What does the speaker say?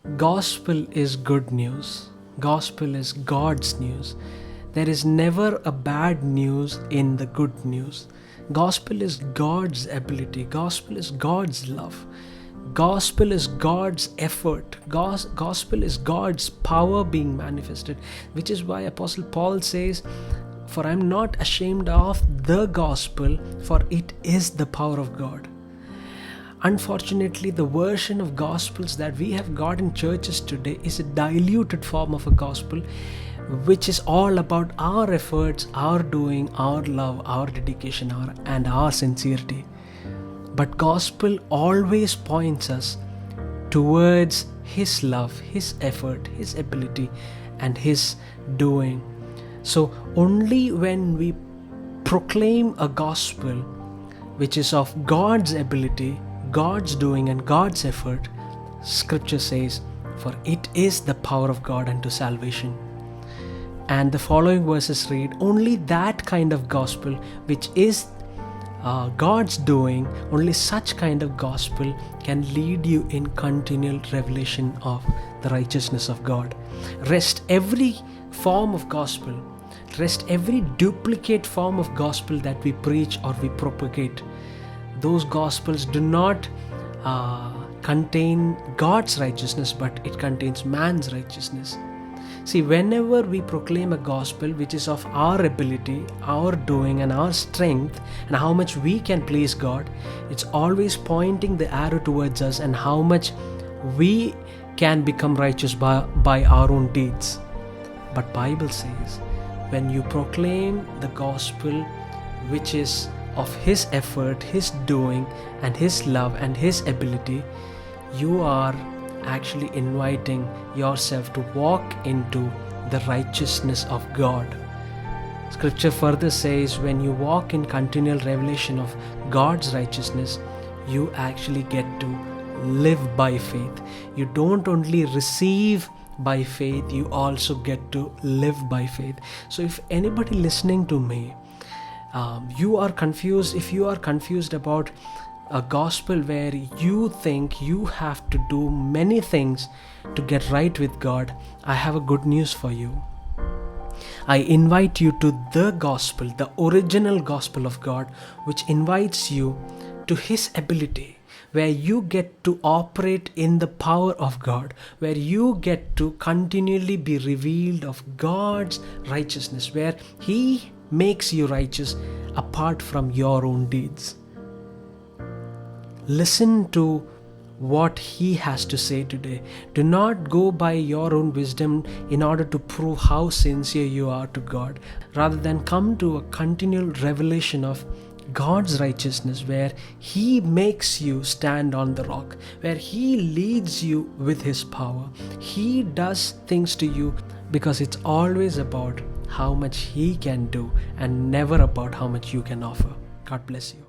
Gospel is good news. Gospel is God's news. There is never a bad news in the good news. Gospel is God's ability. Gospel is God's love. Gospel is God's effort. Gospel is God's power being manifested, which is why Apostle Paul says, "For I am not ashamed of the gospel, for it is the power of God." Unfortunately, the version of gospels that we have got in churches today is a diluted form of a gospel, which is all about our efforts, our doing, our love, our dedication, and our sincerity. But gospel always points us towards His love, His effort, His ability, and His doing. So only when we proclaim a gospel which is of God's ability, God's doing, and God's effort, Scripture says, "For it is the power of God unto salvation." And the following verses read, only that kind of gospel which is God's doing, only such kind of gospel can lead you in continual revelation of the righteousness of God. Rest every form of gospel, rest every duplicate form of gospel that we preach or we propagate. Those gospels do not contain God's righteousness, but it contains man's righteousness. See, whenever we proclaim a gospel which is of our ability, our doing, and our strength, and how much we can please God, it's always pointing the arrow towards us and how much we can become righteous by our own deeds. But Bible says, when you proclaim the gospel which is of His effort, His doing, and His love, and His ability, you are actually inviting yourself to walk into the righteousness of God. Scripture further says, when you walk in continual revelation of God's righteousness, you actually get to live by faith. You don't only receive by faith, you also get to live by faith. So if anybody listening to me, you are confused, if you are confused about a gospel where you think you have to do many things to get right with God, I have a good news for you. I invite you to the gospel, the original gospel of God, which invites you to His ability, where you get to operate in the power of God, where you get to continually be revealed of God's righteousness, where He makes you righteous apart from your own deeds. Listen to what He has to say today. Do not go by your own wisdom in order to prove how sincere you are to God. Rather than come to a continual revelation of God's righteousness, where He makes you stand on the rock, where He leads you with His power. He does things to you because it's always about how much He can do and never about how much you can offer. God bless you.